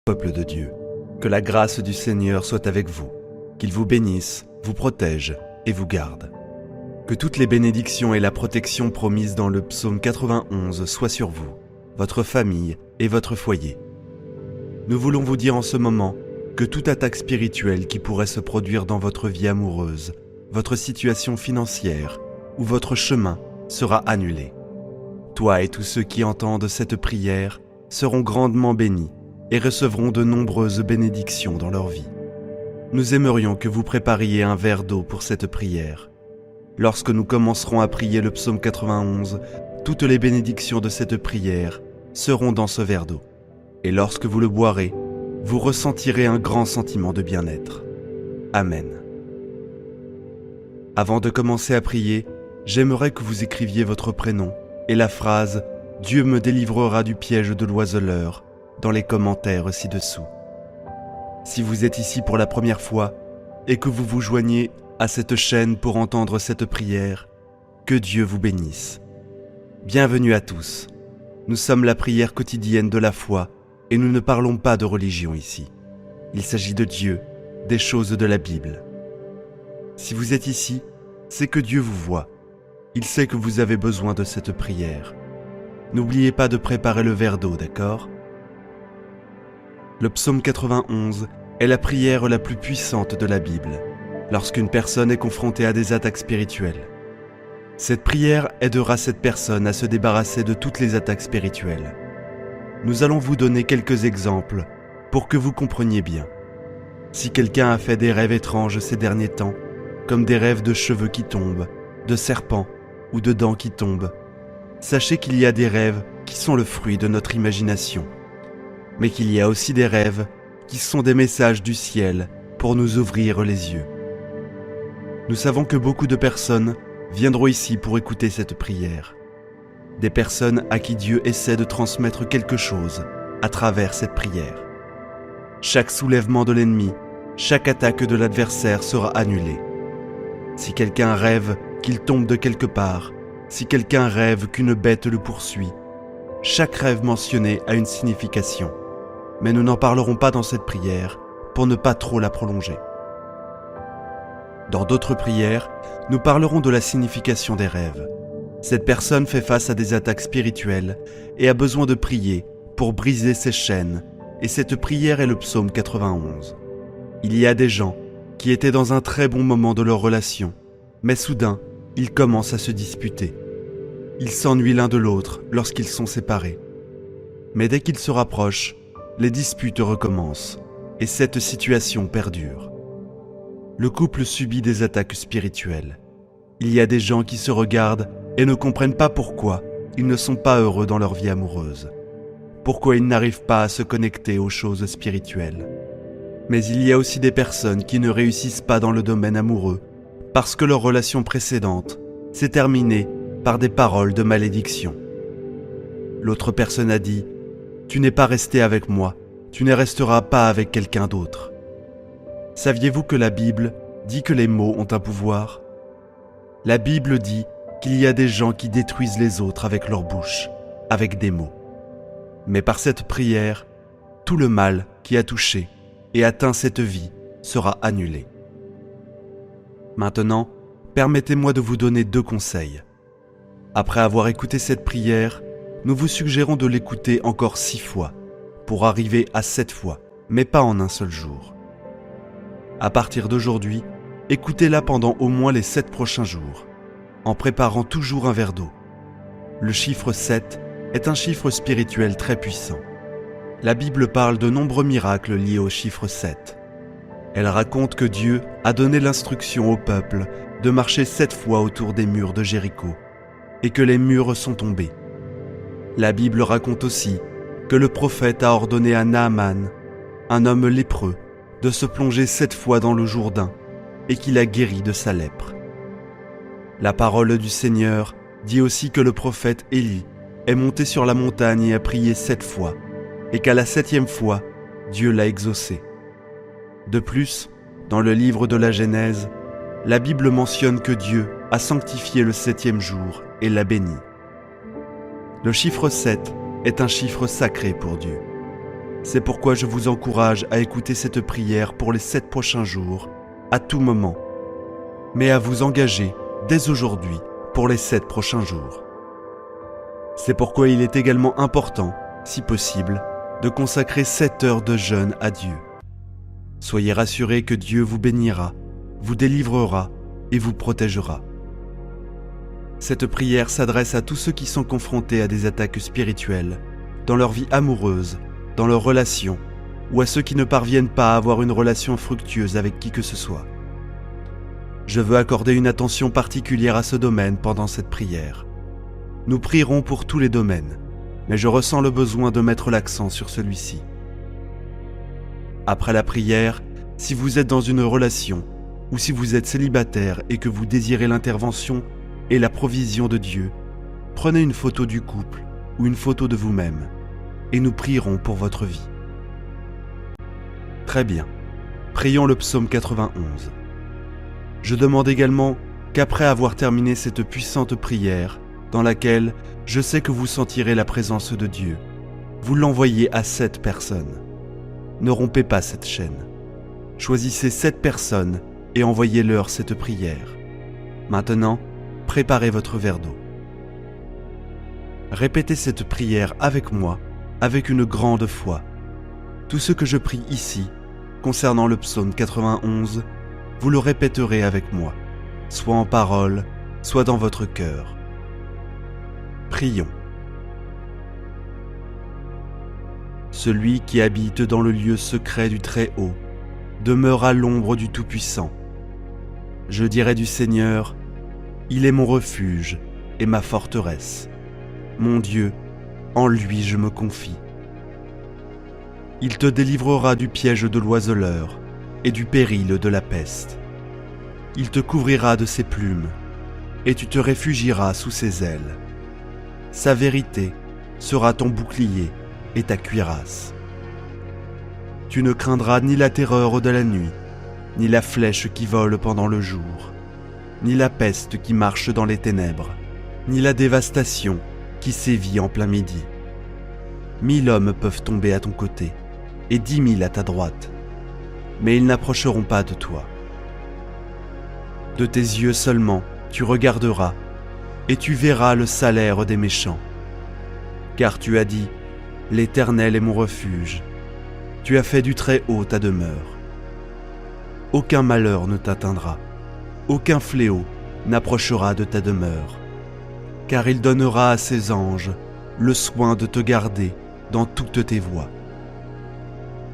Peuple de Dieu, que la grâce du Seigneur soit avec vous, qu'il vous bénisse, vous protège et vous garde. Que toutes les bénédictions et la protection promises dans le psaume 91 soient sur vous, votre famille et votre foyer. Nous voulons vous dire en ce moment que toute attaque spirituelle qui pourrait se produire dans votre vie amoureuse, votre situation financière ou votre chemin sera annulée. Toi et tous ceux qui entendent cette prière seront grandement bénis et recevront de nombreuses bénédictions dans leur vie. Nous aimerions que vous prépariez un verre d'eau pour cette prière. Lorsque nous commencerons à prier le psaume 91, toutes les bénédictions de cette prière seront dans ce verre d'eau. Et lorsque vous le boirez, vous ressentirez un grand sentiment de bien-être. Amen. Avant de commencer à prier, j'aimerais que vous écriviez votre prénom et la phrase « Dieu me délivrera du piège de l'oiseleur » dans les commentaires ci-dessous. Si vous êtes ici pour la première fois et que vous vous joignez à cette chaîne pour entendre cette prière, que Dieu vous bénisse. Bienvenue à tous. Nous sommes la prière quotidienne de la foi et nous ne parlons pas de religion ici. Il s'agit de Dieu, des choses de la Bible. Si vous êtes ici, c'est que Dieu vous voit. Il sait que vous avez besoin de cette prière. N'oubliez pas de préparer le verre d'eau, d'accord ? Le psaume 91 est la prière la plus puissante de la Bible, lorsqu'une personne est confrontée à des attaques spirituelles. Cette prière aidera cette personne à se débarrasser de toutes les attaques spirituelles. Nous allons vous donner quelques exemples pour que vous compreniez bien. Si quelqu'un a fait des rêves étranges ces derniers temps, comme des rêves de cheveux qui tombent, de serpents ou de dents qui tombent, sachez qu'il y a des rêves qui sont le fruit de notre imagination, mais qu'il y a aussi des rêves qui sont des messages du ciel pour nous ouvrir les yeux. Nous savons que beaucoup de personnes viendront ici pour écouter cette prière. Des personnes à qui Dieu essaie de transmettre quelque chose à travers cette prière. Chaque soulèvement de l'ennemi, chaque attaque de l'adversaire sera annulée. Si quelqu'un rêve qu'il tombe de quelque part, si quelqu'un rêve qu'une bête le poursuit, chaque rêve mentionné a une signification. Mais nous n'en parlerons pas dans cette prière pour ne pas trop la prolonger. Dans d'autres prières, nous parlerons de la signification des rêves. Cette personne fait face à des attaques spirituelles et a besoin de prier pour briser ses chaînes, et cette prière est le psaume 91. Il y a des gens qui étaient dans un très bon moment de leur relation, mais soudain, ils commencent à se disputer. Ils s'ennuient l'un de l'autre lorsqu'ils sont séparés. Mais dès qu'ils se rapprochent, les disputes recommencent, et cette situation perdure. Le couple subit des attaques spirituelles. Il y a des gens qui se regardent et ne comprennent pas pourquoi ils ne sont pas heureux dans leur vie amoureuse, pourquoi ils n'arrivent pas à se connecter aux choses spirituelles. Mais il y a aussi des personnes qui ne réussissent pas dans le domaine amoureux parce que leur relation précédente s'est terminée par des paroles de malédiction. L'autre personne a dit « Tu n'es pas resté avec moi, tu ne resteras pas avec quelqu'un d'autre. » Saviez-vous que la Bible dit que les mots ont un pouvoir ? La Bible dit qu'il y a des gens qui détruisent les autres avec leur bouche, avec des mots. Mais par cette prière, tout le mal qui a touché et atteint cette vie sera annulé. Maintenant, permettez-moi de vous donner 2 conseils. Après avoir écouté cette prière, nous vous suggérons de l'écouter encore 6 fois, pour arriver à 7 fois, mais pas en un seul jour. À partir d'aujourd'hui, écoutez-la pendant au moins les 7 prochains jours, en préparant toujours un verre d'eau. Le chiffre 7 est un chiffre spirituel très puissant. La Bible parle de nombreux miracles liés au chiffre 7. Elle raconte que Dieu a donné l'instruction au peuple de marcher 7 fois autour des murs de Jéricho, et que les murs sont tombés. La Bible raconte aussi que le prophète a ordonné à Naaman, un homme lépreux, de se plonger 7 fois dans le Jourdain et qu'il a guéri de sa lèpre. La parole du Seigneur dit aussi que le prophète Élie est monté sur la montagne et a prié 7 fois et qu'à la 7e fois, Dieu l'a exaucé. De plus, dans le livre de la Genèse, la Bible mentionne que Dieu a sanctifié le 7e jour et l'a béni. Le chiffre 7 est un chiffre sacré pour Dieu. C'est pourquoi je vous encourage à écouter cette prière pour les 7 prochains jours, à tout moment, mais à vous engager dès aujourd'hui pour les 7 prochains jours. C'est pourquoi il est également important, si possible, de consacrer 7 heures de jeûne à Dieu. Soyez rassurés que Dieu vous bénira, vous délivrera et vous protégera. Cette prière s'adresse à tous ceux qui sont confrontés à des attaques spirituelles, dans leur vie amoureuse, dans leurs relations, ou à ceux qui ne parviennent pas à avoir une relation fructueuse avec qui que ce soit. Je veux accorder une attention particulière à ce domaine pendant cette prière. Nous prierons pour tous les domaines, mais je ressens le besoin de mettre l'accent sur celui-ci. Après la prière, si vous êtes dans une relation, ou si vous êtes célibataire et que vous désirez l'intervention et la provision de Dieu, prenez une photo du couple ou une photo de vous-même, et nous prierons pour votre vie. Très bien, prions le psaume 91. Je demande également qu'après avoir terminé cette puissante prière, dans laquelle je sais que vous sentirez la présence de Dieu, vous l'envoyez à 7 personnes. Ne rompez pas cette chaîne. Choisissez 7 personnes et envoyez-leur cette prière. Maintenant, préparez votre verre d'eau. Répétez cette prière avec moi, avec une grande foi. Tout ce que je prie ici, concernant le psaume 91, vous le répéterez avec moi, soit en parole, soit dans votre cœur. Prions. Celui qui habite dans le lieu secret du Très-Haut demeure à l'ombre du Tout-Puissant. Je dirai du Seigneur, il est mon refuge et ma forteresse. Mon Dieu, en lui je me confie. Il te délivrera du piège de l'oiseleur et du péril de la peste. Il te couvrira de ses plumes et tu te réfugieras sous ses ailes. Sa vérité sera ton bouclier et ta cuirasse. Tu ne craindras ni la terreur de la nuit, ni la flèche qui vole pendant le jour, ni la peste qui marche dans les ténèbres, ni la dévastation qui sévit en plein midi. 1000 hommes peuvent tomber à ton côté, et 10 000 à ta droite, mais ils n'approcheront pas de toi. De tes yeux seulement, tu regarderas, et tu verras le salaire des méchants. Car tu as dit, l'Éternel est mon refuge. Tu as fait du Très-Haut ta demeure. Aucun malheur ne t'atteindra, aucun fléau n'approchera de ta demeure. Car il donnera à ses anges le soin de te garder dans toutes tes voies.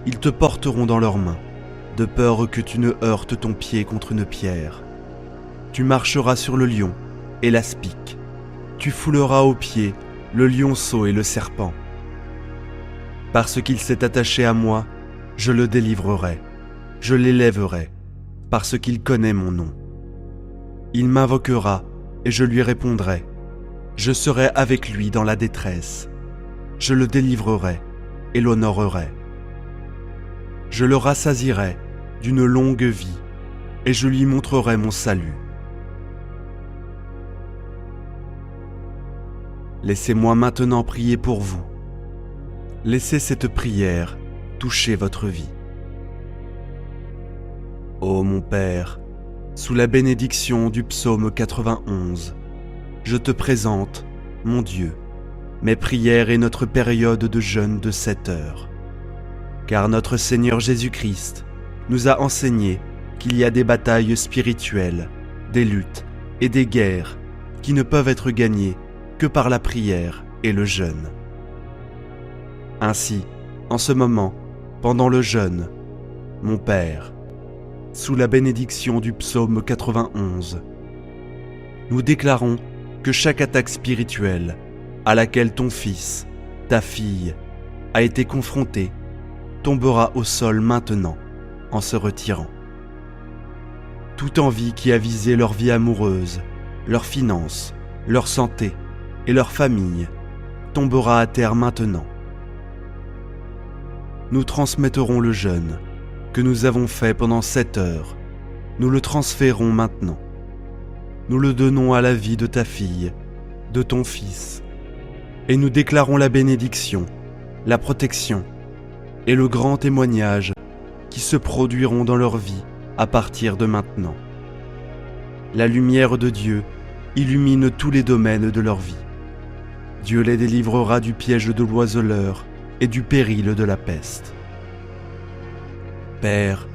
Ils te porteront dans leurs mains, de peur que tu ne heurtes ton pied contre une pierre. Tu marcheras sur le lion et l'aspic. Tu fouleras aux pieds le lionceau et le serpent. Parce qu'il s'est attaché à moi, je le délivrerai, je l'élèverai, parce qu'il connaît mon nom. Il m'invoquera et je lui répondrai. Je serai avec lui dans la détresse. Je le délivrerai et l'honorerai. Je le rassasierai d'une longue vie et je lui montrerai mon salut. Laissez-moi maintenant prier pour vous. Laissez cette prière toucher votre vie. Ô mon Père, sous la bénédiction du psaume 91, je te présente, mon Dieu, mes prières et notre période de jeûne de 7 heures. Car notre Seigneur Jésus-Christ nous a enseigné qu'il y a des batailles spirituelles, des luttes et des guerres qui ne peuvent être gagnées que par la prière et le jeûne. Ainsi, en ce moment, pendant le jeûne, mon Père, sous la bénédiction du psaume 91, nous déclarons que chaque attaque spirituelle à laquelle ton fils, ta fille, a été confronté tombera au sol maintenant en se retirant. Toute envie qui a visé leur vie amoureuse, leurs finances, leur santé et leur famille tombera à terre maintenant. Nous transmettrons le jeûne que nous avons fait pendant 7 heures. Nous le transférons maintenant. Nous le donnons à la vie de ta fille, de ton fils, et nous déclarons la bénédiction, la protection et le grand témoignage qui se produiront dans leur vie à partir de maintenant. La lumière de Dieu illumine tous les domaines de leur vie. Dieu les délivrera du piège de l'oiseleur et du péril de la peste. Père,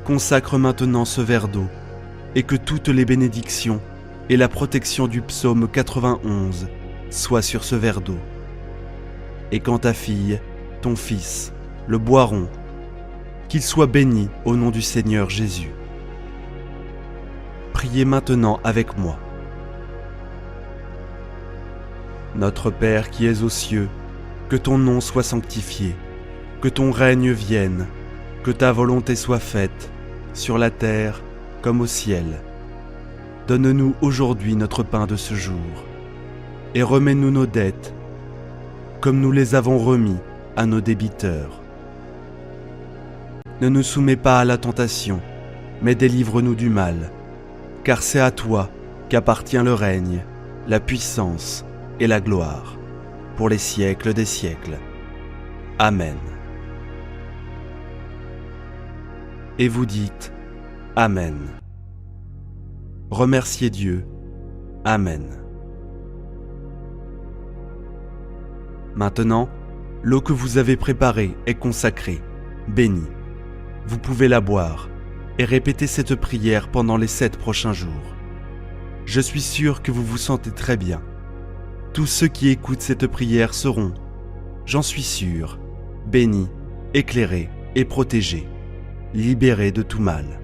consacre maintenant ce verre d'eau et que toutes les bénédictions et la protection du psaume 91 soient sur ce verre d'eau. Et quand ta fille, ton fils, le boiront, qu'il soit béni au nom du Seigneur Jésus. Priez maintenant avec moi. Notre Père qui es aux cieux, que ton nom soit sanctifié, que ton règne vienne, que ta volonté soit faite, sur la terre comme au ciel. Donne-nous aujourd'hui notre pain de ce jour, et remets-nous nos dettes, comme nous les avons remis à nos débiteurs. Ne nous soumets pas à la tentation, mais délivre-nous du mal, car c'est à toi qu'appartient le règne, la puissance et la gloire, pour les siècles des siècles. Amen. Et vous dites Amen. Remerciez Dieu. Amen. Maintenant, l'eau que vous avez préparée est consacrée, bénie. Vous pouvez la boire et répéter cette prière pendant les 7 prochains jours. Je suis sûr que vous vous sentez très bien. Tous ceux qui écoutent cette prière seront, j'en suis sûr, bénis, éclairés et protégés, libérés de tout mal.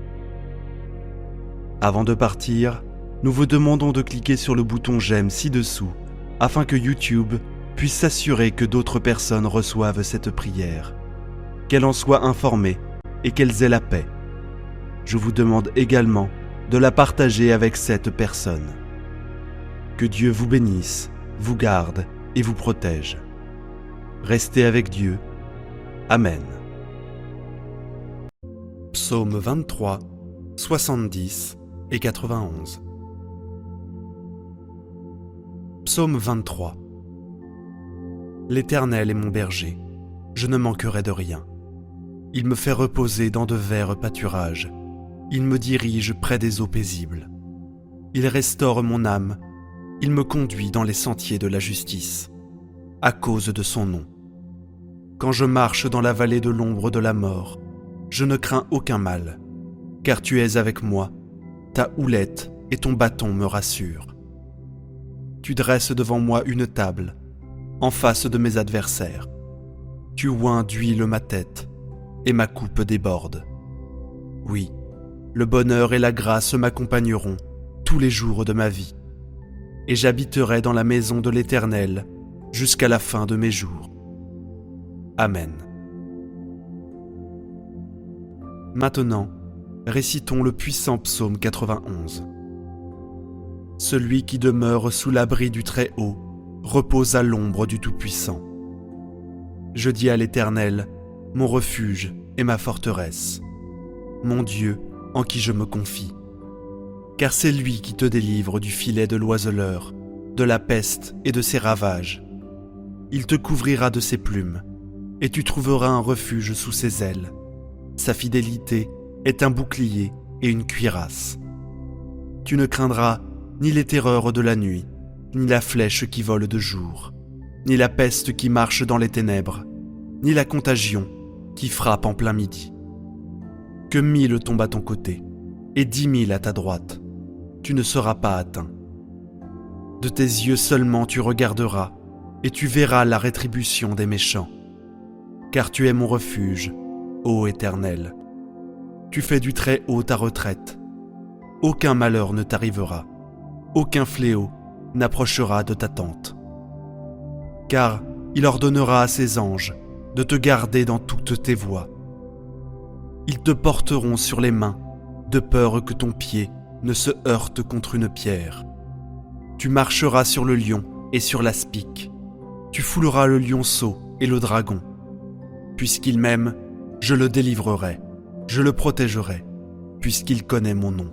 Avant de partir, nous vous demandons de cliquer sur le bouton j'aime ci-dessous afin que YouTube puisse s'assurer que d'autres personnes reçoivent cette prière, qu'elles en soient informées et qu'elles aient la paix. Je vous demande également de la partager avec 7 personnes. Que Dieu vous bénisse, vous garde et vous protège. Restez avec Dieu. Amen. Psaume 23, 70 et 91. Psaume 23. L'Éternel est mon berger, je ne manquerai de rien. Il me fait reposer dans de verts pâturages. Il me dirige près des eaux paisibles. Il restaure mon âme. Il me conduit dans les sentiers de la justice, à cause de son nom. Quand je marche dans la vallée de l'ombre de la mort, je ne crains aucun mal, car tu es avec moi, ta houlette et ton bâton me rassurent. Tu dresses devant moi une table, en face de mes adversaires. Tu oins d'huile ma tête, et ma coupe déborde. Oui, le bonheur et la grâce m'accompagneront tous les jours de ma vie, et j'habiterai dans la maison de l'Éternel jusqu'à la fin de mes jours. Amen. Maintenant, récitons le puissant psaume 91. Celui qui demeure sous l'abri du Très-Haut repose à l'ombre du Tout-Puissant. Je dis à l'Éternel, mon refuge et ma forteresse, mon Dieu en qui je me confie. Car c'est lui qui te délivre du filet de l'oiseleur, de la peste et de ses ravages. Il te couvrira de ses plumes, et tu trouveras un refuge sous ses ailes. Sa fidélité est un bouclier et une cuirasse. Tu ne craindras ni les terreurs de la nuit, ni la flèche qui vole de jour, ni la peste qui marche dans les ténèbres, ni la contagion qui frappe en plein midi. Que 1000 tombent à ton côté, et 10 000 à ta droite, tu ne seras pas atteint. De tes yeux seulement tu regarderas, et tu verras la rétribution des méchants. Car tu es mon refuge, ô Éternel. Tu fais du Très-Haut ta retraite. Aucun malheur ne t'arrivera, aucun fléau n'approchera de ta tente. Car il ordonnera à ses anges de te garder dans toutes tes voies. Ils te porteront sur les mains, de peur que ton pied ne se heurte contre une pierre. Tu marcheras sur le lion et sur l'aspic. Tu fouleras le lionceau et le dragon. Puisqu'il m'aime, je le délivrerai, je le protégerai, puisqu'il connaît mon nom.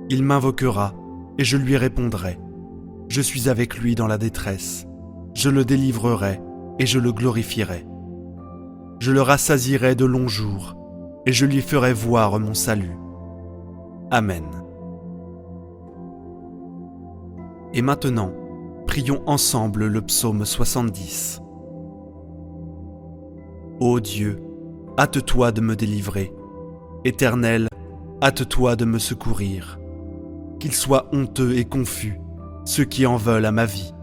Il m'invoquera et je lui répondrai. Je suis avec lui dans la détresse. Je le délivrerai et je le glorifierai. Je le rassasierai de longs jours, et je lui ferai voir mon salut. Amen. Et maintenant, prions ensemble le psaume 70. Ô Dieu, hâte-toi de me délivrer. Éternel, hâte-toi de me secourir. Qu'ils soient honteux et confus, ceux qui en veulent à ma vie.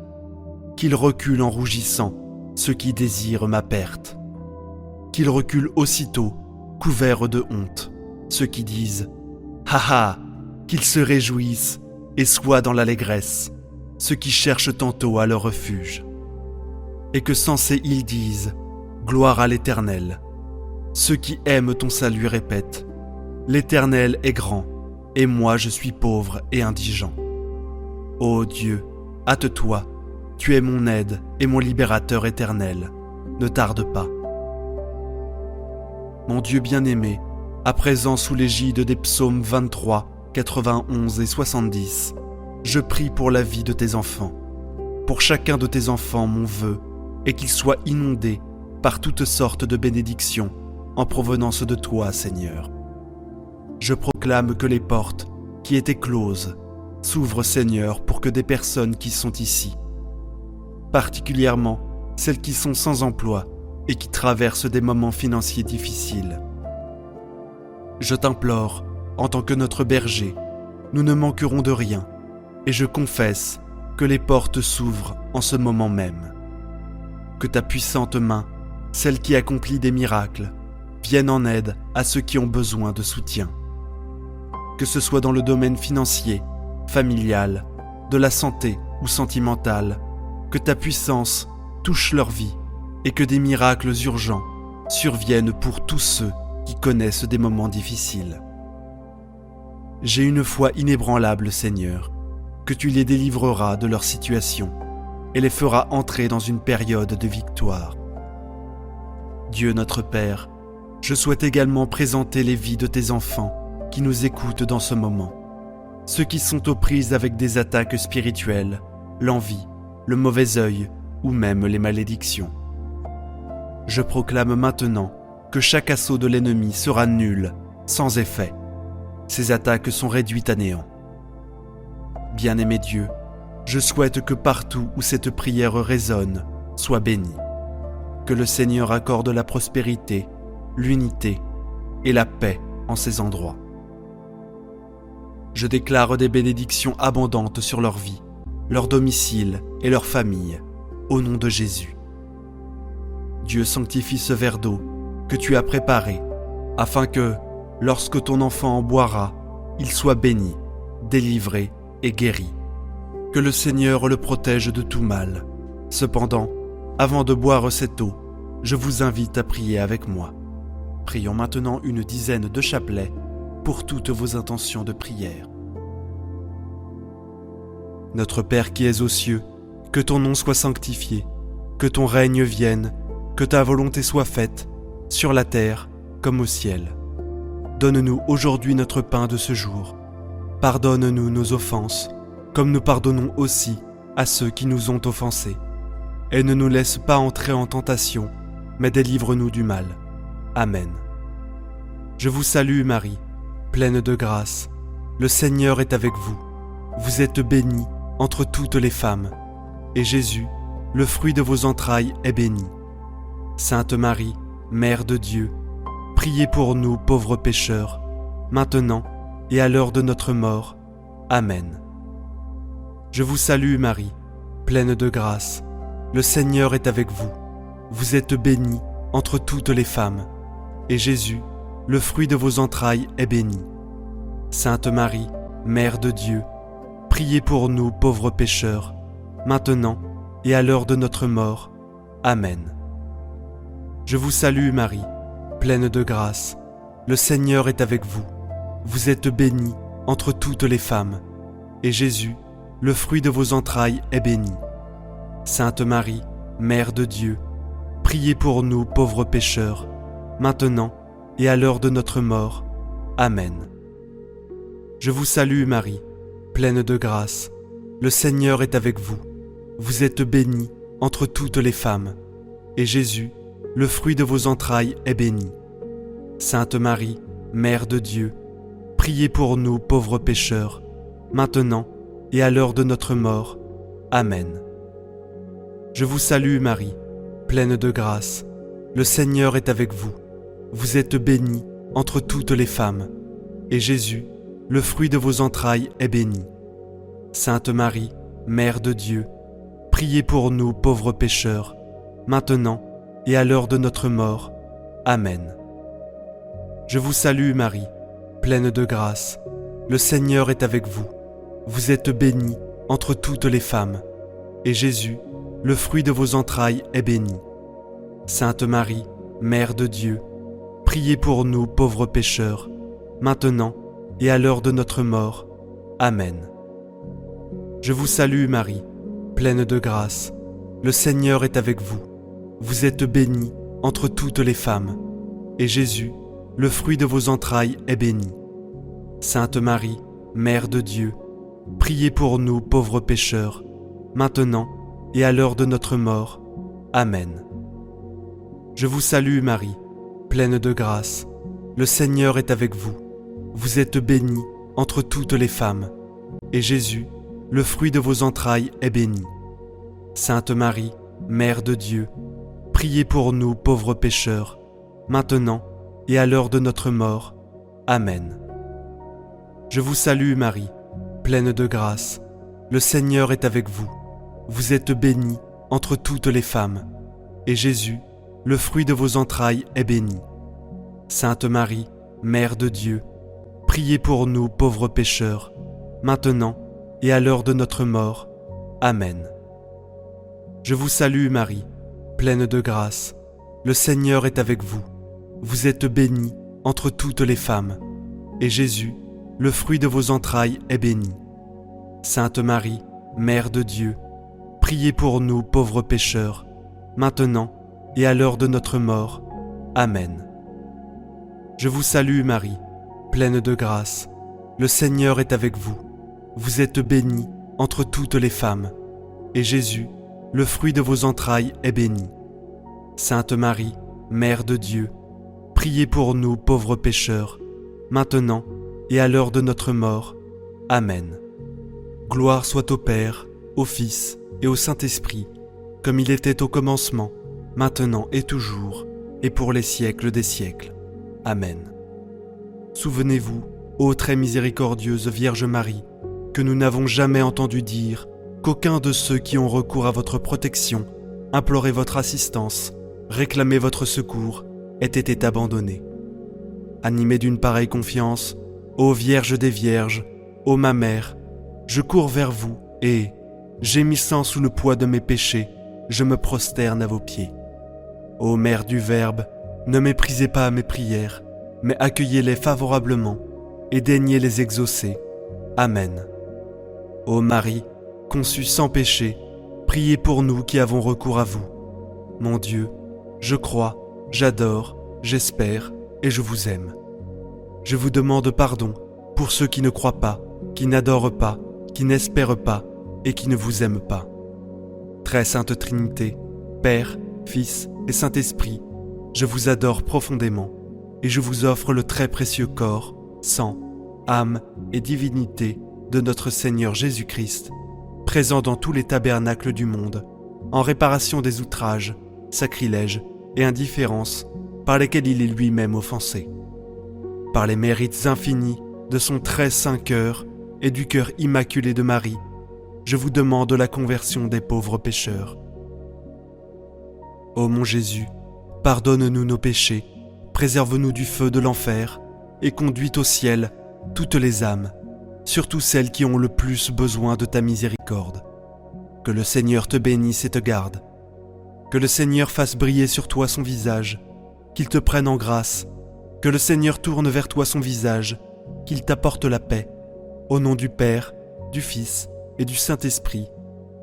Qu'ils reculent en rougissant, ceux qui désirent ma perte. Qu'ils reculent aussitôt, couverts de honte, ceux qui disent « Ha ha !» Qu'ils se réjouissent et soient dans l'allégresse, ceux qui cherchent tantôt à leur refuge. Et que sensés ils disent « Gloire à l'Éternel !» Ceux qui aiment ton salut répètent « L'Éternel est grand, et moi je suis pauvre et indigent. » Ô Dieu, hâte-toi, tu es mon aide et mon libérateur éternel, ne tarde pas. Mon Dieu bien-aimé, à présent sous l'égide des psaumes 23, 91 et 70, je prie pour la vie de tes enfants. Pour chacun de tes enfants, mon vœu est qu'il soit inondé par toutes sortes de bénédictions en provenance de toi, Seigneur. Je proclame que les portes qui étaient closes s'ouvrent, Seigneur, pour que des personnes qui sont ici, particulièrement celles qui sont sans emploi et qui traversent des moments financiers difficiles. Je t'implore, en tant que notre berger, nous ne manquerons de rien, et je confesse que les portes s'ouvrent en ce moment même. Que ta puissante main, celle qui accomplit des miracles, vienne en aide à ceux qui ont besoin de soutien. Que ce soit dans le domaine financier, familial, de la santé ou sentimental, que ta puissance touche leur vie et que des miracles urgents surviennent pour tous ceux qui connaissent des moments difficiles. J'ai une foi inébranlable, Seigneur, que tu les délivreras de leur situation et les feras entrer dans une période de victoire. Dieu notre Père, je souhaite également présenter les vies de tes enfants qui nous écoutent dans ce moment, ceux qui sont aux prises avec des attaques spirituelles, l'envie, le mauvais œil ou même les malédictions. Je proclame maintenant que chaque assaut de l'ennemi sera nul, sans effet. Ces attaques sont réduites à néant. Bien-aimé Dieu, je souhaite que partout où cette prière résonne, soit bénie. Que le Seigneur accorde la prospérité, l'unité et la paix en ces endroits. Je déclare des bénédictions abondantes sur leur vie, leur domicile et leur famille, au nom de Jésus. Dieu sanctifie ce verre d'eau que tu as préparé, afin que, lorsque ton enfant en boira, il soit béni, délivré et guéri. Que le Seigneur le protège de tout mal. Cependant, avant de boire cette eau, je vous invite à prier avec moi. Prions maintenant une dizaine de chapelets pour toutes vos intentions de prière. Notre Père qui es aux cieux, que ton nom soit sanctifié, que ton règne vienne, que ta volonté soit faite, sur la terre comme au ciel. Donne-nous aujourd'hui notre pain de ce jour. Pardonne-nous nos offenses, comme nous pardonnons aussi à ceux qui nous ont offensés. Et ne nous laisse pas entrer en tentation, mais délivre-nous du mal. Amen. Je vous salue Marie, pleine de grâce. Le Seigneur est avec vous. Vous êtes bénie entre toutes les femmes, et Jésus, le fruit de vos entrailles, est béni. Sainte Marie, Mère de Dieu, priez pour nous pauvres pécheurs, maintenant et à l'heure de notre mort. Amen. Je vous salue Marie, pleine de grâce. Le Seigneur est avec vous. Vous êtes bénie entre toutes les femmes, et Jésus, le fruit de vos entrailles, est béni. Sainte Marie, Mère de Dieu, priez pour nous pauvres pécheurs, maintenant et à l'heure de notre mort. Amen. Je vous salue Marie, pleine de grâce. Le Seigneur est avec vous. Vous êtes bénie entre toutes les femmes, et Jésus, le fruit de vos entrailles, est béni. Sainte Marie, Mère de Dieu, priez pour nous pauvres pécheurs, maintenant et à l'heure de notre mort. Amen. Je vous salue Marie, pleine de grâce. Le Seigneur est avec vous. Vous êtes bénie entre toutes les femmes, et Jésus, le fruit de vos entrailles est béni. Sainte Marie, Mère de Dieu, priez pour nous pauvres pécheurs, maintenant et à l'heure de notre mort. Amen. Je vous salue Marie, pleine de grâce. Le Seigneur est avec vous. Vous êtes bénie entre toutes les femmes, et Jésus, le fruit de vos entrailles, est béni. Sainte Marie, Mère de Dieu, priez pour nous pauvres pécheurs, maintenant et à l'heure de notre mort. Amen. Je vous salue Marie, pleine de grâce. Le Seigneur est avec vous. Vous êtes bénie entre toutes les femmes, et Jésus, le fruit de vos entrailles, est béni. Sainte Marie, Mère de Dieu, priez pour nous pauvres pécheurs, maintenant et à l'heure de notre mort. Amen. Je vous salue Marie, pleine de grâce. Le Seigneur est avec vous. Vous êtes bénie entre toutes les femmes, et Jésus, le fruit de vos entrailles, est béni. Sainte Marie, Mère de Dieu, priez pour nous pauvres pécheurs, maintenant et à l'heure de notre mort. Amen. Je vous salue Marie, pleine de grâce. Le Seigneur est avec vous. Vous êtes bénie entre toutes les femmes, et Jésus, le fruit de vos entrailles, est béni. Sainte Marie, Mère de Dieu, priez pour nous pauvres pécheurs, maintenant et à l'heure de notre mort. Amen. Je vous salue Marie, pleine de grâce. Le Seigneur est avec vous. Vous êtes bénie entre toutes les femmes, et Jésus, le fruit de vos entrailles, est béni. Sainte Marie, Mère de Dieu, priez pour nous pauvres pécheurs, maintenant et à l'heure de notre mort. Amen. Je vous salue Marie, pleine de grâce. Le Seigneur est avec vous. Vous êtes bénie entre toutes les femmes, et Jésus, le fruit de vos entrailles, est béni. Sainte Marie, Mère de Dieu, priez pour nous pauvres pécheurs, maintenant et à l'heure de notre mort. Amen. Je vous salue Marie, pleine de grâce. Le Seigneur est avec vous. Vous êtes bénie entre toutes les femmes, et Jésus, le fruit de vos entrailles, est béni. Sainte Marie, Mère de Dieu, priez pour nous pauvres pécheurs, maintenant et à l'heure de notre mort. Amen. Gloire soit au Père, au Fils et au Saint-Esprit, comme il était au commencement, maintenant et toujours, et pour les siècles des siècles. Amen. Souvenez-vous, ô très miséricordieuse Vierge Marie, que nous n'avons jamais entendu dire qu'aucun de ceux qui ont recours à votre protection, imploré votre assistance, réclamé votre secours, ait été abandonné. Animé d'une pareille confiance, ô Vierge des Vierges, ô ma Mère, je cours vers vous et, gémissant sous le poids de mes péchés, je me prosterne à vos pieds. Ô Mère du Verbe, ne méprisez pas mes prières, mais accueillez-les favorablement et daignez les exaucer. Amen. Ô Marie, conçue sans péché, priez pour nous qui avons recours à vous. Mon Dieu, je crois, j'adore, j'espère et je vous aime. Je vous demande pardon pour ceux qui ne croient pas, qui n'adorent pas, qui n'espèrent pas et qui ne vous aiment pas. Très Sainte Trinité, Père, Fils et Saint-Esprit, je vous adore profondément et je vous offre le très précieux corps, sang, âme et divinité de notre Seigneur Jésus-Christ, présent dans tous les tabernacles du monde, en réparation des outrages, sacrilèges et indifférences par lesquels il est lui-même offensé. Par les mérites infinis de son très saint cœur et du cœur immaculé de Marie, je vous demande la conversion des pauvres pécheurs. Ô mon Jésus, pardonne-nous nos péchés, préserve-nous du feu de l'enfer et conduis au ciel toutes les âmes, surtout celles qui ont le plus besoin de ta miséricorde. Que le Seigneur te bénisse et te garde. Que le Seigneur fasse briller sur toi son visage, qu'il te prenne en grâce. Que le Seigneur tourne vers toi son visage, qu'il t'apporte la paix. Au nom du Père, du Fils et du Saint-Esprit.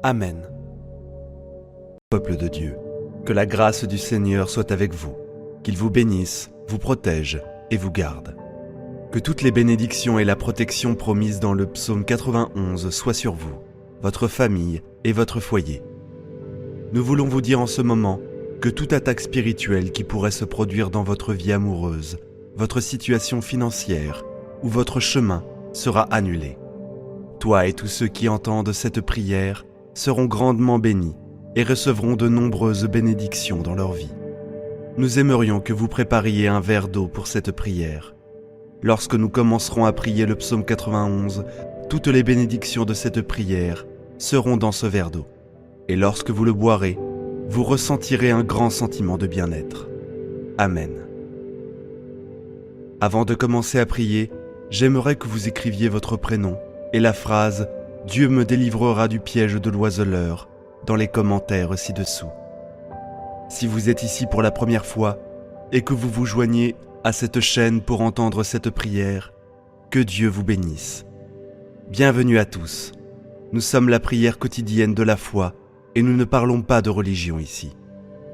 Amen. Peuple de Dieu, que la grâce du Seigneur soit avec vous, qu'il vous bénisse, vous protège et vous garde. Que toutes les bénédictions et la protection promises dans le psaume 91 soient sur vous, votre famille et votre foyer. Nous voulons vous dire en ce moment que toute attaque spirituelle qui pourrait se produire dans votre vie amoureuse, votre situation financière ou votre chemin sera annulée. Toi et tous ceux qui entendent cette prière seront grandement bénis et recevront de nombreuses bénédictions dans leur vie. Nous aimerions que vous prépariez un verre d'eau pour cette prière. Lorsque nous commencerons à prier le psaume 91, toutes les bénédictions de cette prière seront dans ce verre d'eau. Et lorsque vous le boirez, vous ressentirez un grand sentiment de bien-être. Amen. Avant de commencer à prier, j'aimerais que vous écriviez votre prénom et la phrase « Dieu me délivrera du piège de l'oiseleur » dans les commentaires ci-dessous. Si vous êtes ici pour la première fois et que vous vous joignez à cette chaîne pour entendre cette prière, que Dieu vous bénisse. Bienvenue à tous. Nous sommes la prière quotidienne de la foi et nous ne parlons pas de religion ici.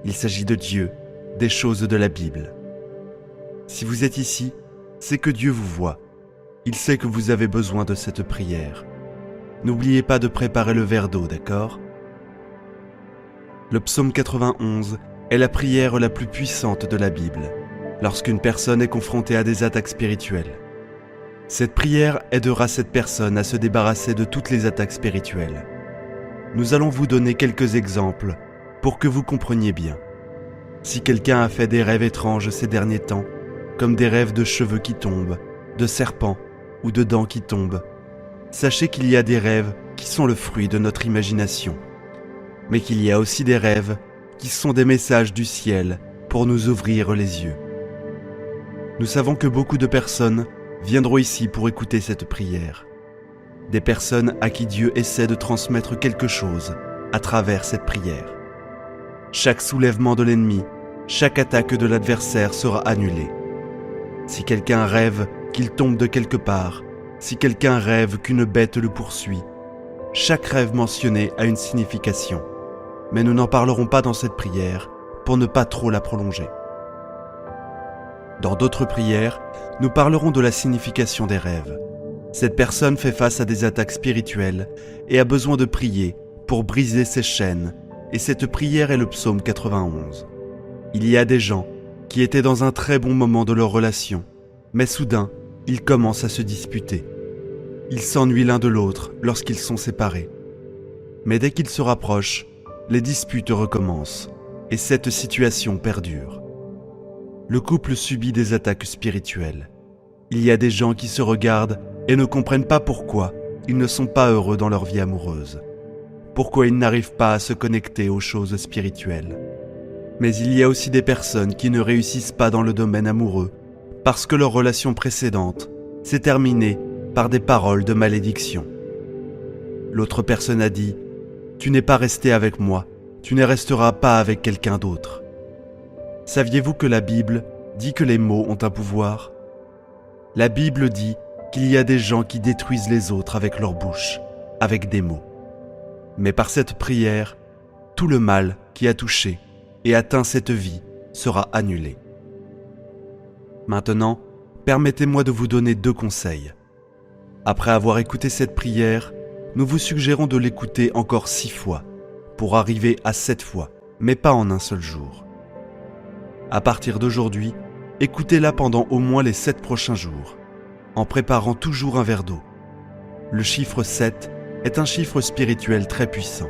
Il s'agit de Dieu, des choses de la Bible. Si vous êtes ici, c'est que Dieu vous voit. Il sait que vous avez besoin de cette prière. N'oubliez pas de préparer le verre d'eau, d'accord ? Le psaume 91 est la prière la plus puissante de la Bible, lorsqu'une personne est confrontée à des attaques spirituelles. Cette prière aidera cette personne à se débarrasser de toutes les attaques spirituelles. Nous allons vous donner quelques exemples pour que vous compreniez bien. Si quelqu'un a fait des rêves étranges ces derniers temps, comme des rêves de cheveux qui tombent, de serpents ou de dents qui tombent, sachez qu'il y a des rêves qui sont le fruit de notre imagination, mais qu'il y a aussi des rêves qui sont des messages du ciel pour nous ouvrir les yeux. Nous savons que beaucoup de personnes viendront ici pour écouter cette prière. Des personnes à qui Dieu essaie de transmettre quelque chose à travers cette prière. Chaque soulèvement de l'ennemi, chaque attaque de l'adversaire sera annulée. Si quelqu'un rêve qu'il tombe de quelque part, si quelqu'un rêve qu'une bête le poursuit, chaque rêve mentionné a une signification. Mais nous n'en parlerons pas dans cette prière pour ne pas trop la prolonger. Dans d'autres prières, nous parlerons de la signification des rêves. Cette personne fait face à des attaques spirituelles et a besoin de prier pour briser ses chaînes, et cette prière est le psaume 91. Il y a des gens qui étaient dans un très bon moment de leur relation, mais soudain, ils commencent à se disputer. Ils s'ennuient l'un de l'autre lorsqu'ils sont séparés. Mais dès qu'ils se rapprochent, les disputes recommencent, et cette situation perdure. Le couple subit des attaques spirituelles. Il y a des gens qui se regardent et ne comprennent pas pourquoi ils ne sont pas heureux dans leur vie amoureuse. Pourquoi ils n'arrivent pas à se connecter aux choses spirituelles. Mais il y a aussi des personnes qui ne réussissent pas dans le domaine amoureux parce que leur relation précédente s'est terminée par des paroles de malédiction. L'autre personne a dit « Tu n'es pas resté avec moi, tu ne resteras pas avec quelqu'un d'autre. » Saviez-vous que la Bible dit que les mots ont un pouvoir ? La Bible dit qu'il y a des gens qui détruisent les autres avec leur bouche, avec des mots. Mais par cette prière, tout le mal qui a touché et atteint cette vie sera annulé. Maintenant, permettez-moi de vous donner 2 conseils. Après avoir écouté cette prière, nous vous suggérons de l'écouter encore 6 fois, pour arriver à 7 fois, mais pas en un seul jour. À partir d'aujourd'hui, écoutez-la pendant au moins les 7 prochains jours, en préparant toujours un verre d'eau. Le chiffre 7 est un chiffre spirituel très puissant.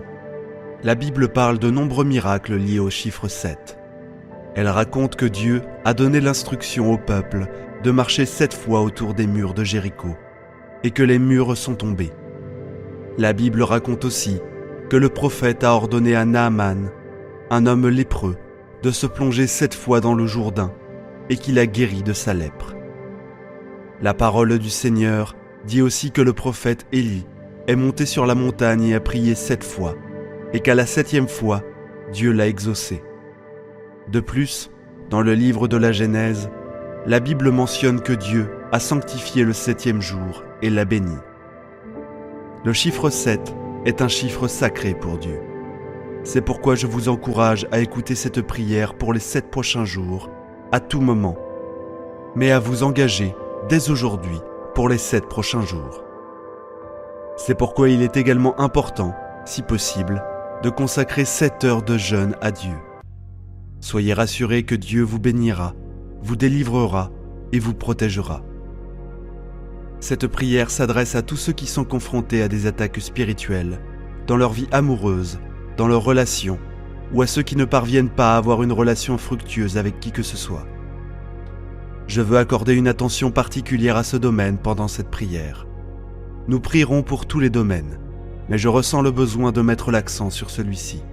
La Bible parle de nombreux miracles liés au chiffre 7. Elle raconte que Dieu a donné l'instruction au peuple de marcher 7 fois autour des murs de Jéricho, et que les murs sont tombés. La Bible raconte aussi que le prophète a ordonné à Naaman, un homme lépreux, de se plonger 7 fois dans le Jourdain, et qu'il a guéri de sa lèpre. La parole du Seigneur dit aussi que le prophète Élie est monté sur la montagne et a prié 7 fois, et qu'à la 7e fois, Dieu l'a exaucé. De plus, dans le livre de la Genèse, la Bible mentionne que Dieu a sanctifié le 7e jour et l'a béni. Le chiffre 7 est un chiffre sacré pour Dieu. C'est pourquoi je vous encourage à écouter cette prière pour les 7 prochains jours, à tout moment, mais à vous engager dès aujourd'hui pour les 7 prochains jours. C'est pourquoi il est également important, si possible, de consacrer 7 heures de jeûne à Dieu. Soyez rassurés que Dieu vous bénira, vous délivrera et vous protégera. Cette prière s'adresse à tous ceux qui sont confrontés à des attaques spirituelles, dans leur vie amoureuse, dans leurs relations, ou à ceux qui ne parviennent pas à avoir une relation fructueuse avec qui que ce soit. Je veux accorder une attention particulière à ce domaine pendant cette prière. Nous prierons pour tous les domaines, mais je ressens le besoin de mettre l'accent sur celui-ci.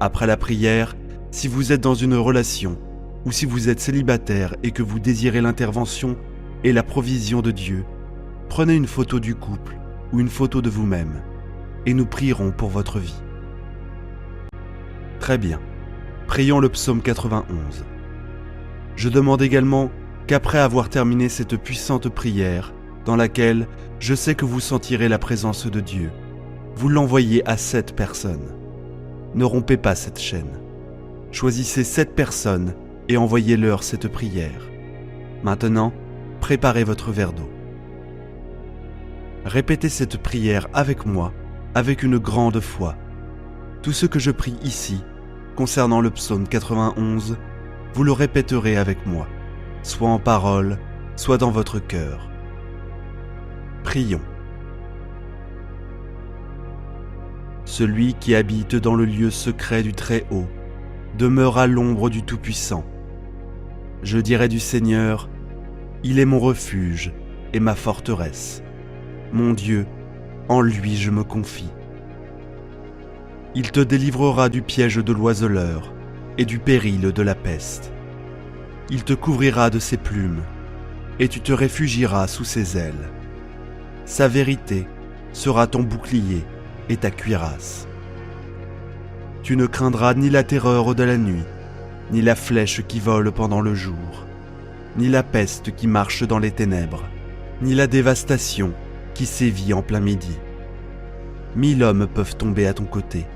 Après la prière, si vous êtes dans une relation, ou si vous êtes célibataire et que vous désirez l'intervention et la provision de Dieu, prenez une photo du couple ou une photo de vous-même, et nous prierons pour votre vie. Très bien, prions le psaume 91. Je demande également qu'après avoir terminé cette puissante prière, dans laquelle je sais que vous sentirez la présence de Dieu, vous l'envoyez à 7 personnes. Ne rompez pas cette chaîne. Choisissez 7 personnes et envoyez-leur cette prière. Maintenant, préparez votre verre d'eau. Répétez cette prière avec moi, avec une grande foi. Tout ce que je prie ici, concernant le psaume 91, vous le répéterez avec moi, soit en parole, soit dans votre cœur. Prions. Celui qui habite dans le lieu secret du Très-Haut demeure à l'ombre du Tout-Puissant. Je dirai du Seigneur, il est mon refuge et ma forteresse. Mon Dieu, en lui je me confie. Il te délivrera du piège de l'oiseleur et du péril de la peste. Il te couvrira de ses plumes, et tu te réfugieras sous ses ailes. Sa vérité sera ton bouclier et ta cuirasse. Tu ne craindras ni la terreur de la nuit, ni la flèche qui vole pendant le jour, ni la peste qui marche dans les ténèbres, ni la dévastation qui sévit en plein midi. 1000 hommes peuvent tomber à ton côté,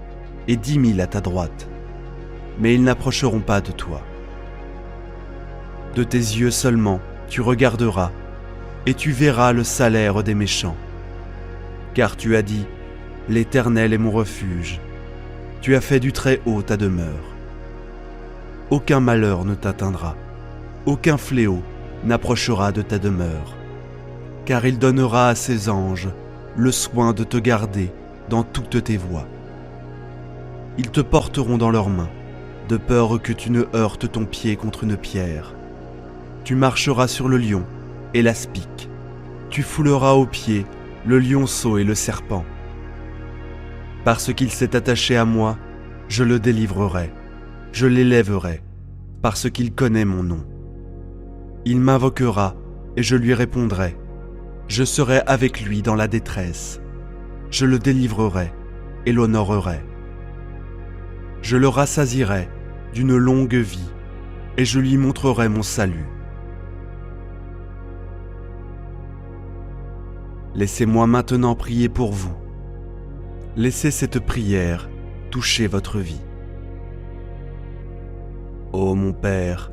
et 10 000 à ta droite, mais ils n'approcheront pas de toi. De tes yeux seulement, tu regarderas, et tu verras le salaire des méchants. Car tu as dit, l'Éternel est mon refuge. Tu as fait du Très-Haut ta demeure. Aucun malheur ne t'atteindra, aucun fléau n'approchera de ta demeure. Car il donnera à ses anges le soin de te garder dans toutes tes voies. Ils te porteront dans leurs mains, de peur que tu ne heurtes ton pied contre une pierre. Tu marcheras sur le lion et l'aspic. Tu fouleras aux pieds le lionceau et le serpent. Parce qu'il s'est attaché à moi, je le délivrerai, je l'élèverai, parce qu'il connaît mon nom. Il m'invoquera et je lui répondrai. Je serai avec lui dans la détresse. Je le délivrerai et l'honorerai. Je le rassasierai d'une longue vie et je lui montrerai mon salut. Laissez-moi maintenant prier pour vous. Laissez cette prière toucher votre vie. Ô mon Père,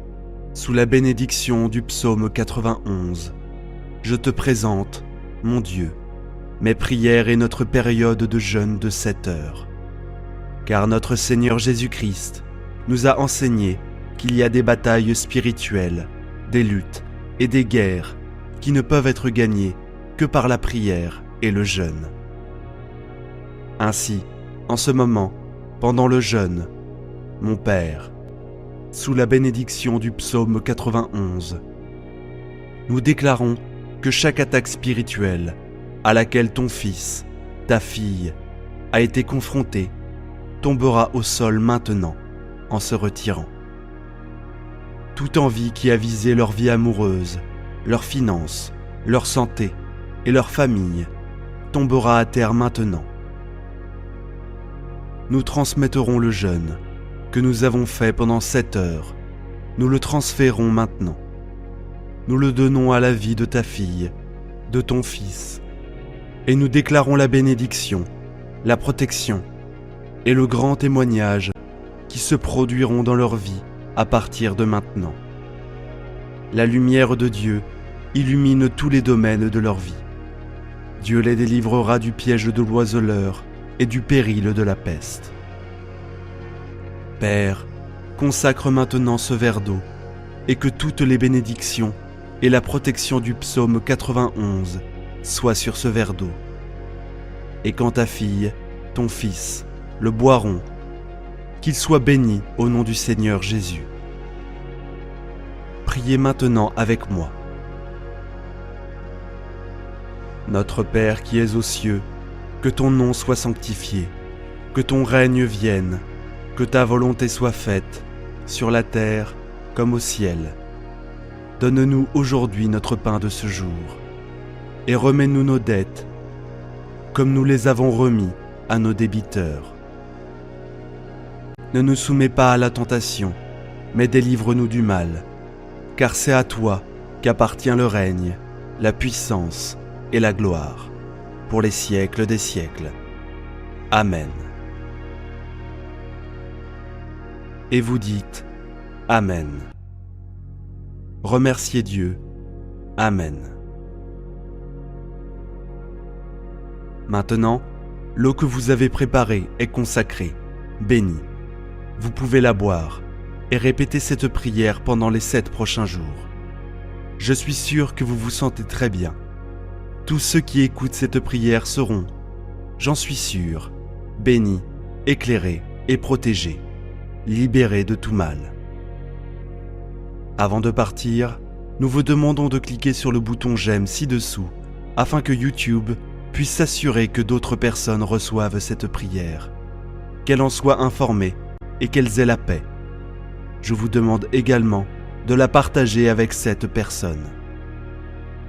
sous la bénédiction du psaume 91, je te présente, mon Dieu, mes prières et notre période de jeûne de 7 heures. Car notre Seigneur Jésus-Christ nous a enseigné qu'il y a des batailles spirituelles, des luttes et des guerres qui ne peuvent être gagnées que par la prière et le jeûne. Ainsi, en ce moment, pendant le jeûne, mon Père, sous la bénédiction du psaume 91, nous déclarons que chaque attaque spirituelle à laquelle ton fils, ta fille, a été confronté tombera au sol maintenant en se retirant. Toute envie qui a visé leur vie amoureuse, leurs finances, leur santé et leur famille tombera à terre maintenant. Nous transmettrons le jeûne que nous avons fait pendant 7 heures. Nous le transférons maintenant. Nous le donnons à la vie de ta fille, de ton fils, et nous déclarons la bénédiction, la protection et le grand témoignage qui se produiront dans leur vie à partir de maintenant. La lumière de Dieu illumine tous les domaines de leur vie. Dieu les délivrera du piège de l'oiseleur et du péril de la peste. Père, consacre maintenant ce verre d'eau, et que toutes les bénédictions et la protection du psaume 91 soient sur ce verre d'eau. Et quand ta fille, ton fils, le boiront, qu'il soit béni au nom du Seigneur Jésus. Priez maintenant avec moi. Notre Père qui es aux cieux, que ton nom soit sanctifié, que ton règne vienne, que ta volonté soit faite, sur la terre comme au ciel. Donne-nous aujourd'hui notre pain de ce jour, et remets-nous nos dettes, comme nous les avons remis à nos débiteurs. Ne nous soumets pas à la tentation, mais délivre-nous du mal, car c'est à toi qu'appartient le règne, la puissance et la gloire, pour les siècles des siècles. Amen. Et vous dites Amen. Remerciez Dieu. Amen. Maintenant, l'eau que vous avez préparée est consacrée, bénie. Vous pouvez la boire et répéter cette prière pendant les 7 prochains jours. Je suis sûr que vous vous sentez très bien. Tous ceux qui écoutent cette prière seront, j'en suis sûr, bénis, éclairés et protégés, libérés de tout mal. Avant de partir, nous vous demandons de cliquer sur le bouton j'aime ci-dessous afin que YouTube puisse s'assurer que d'autres personnes reçoivent cette prière, qu'elles en soient informées et qu'elles aient la paix. Je vous demande également de la partager avec cette personne.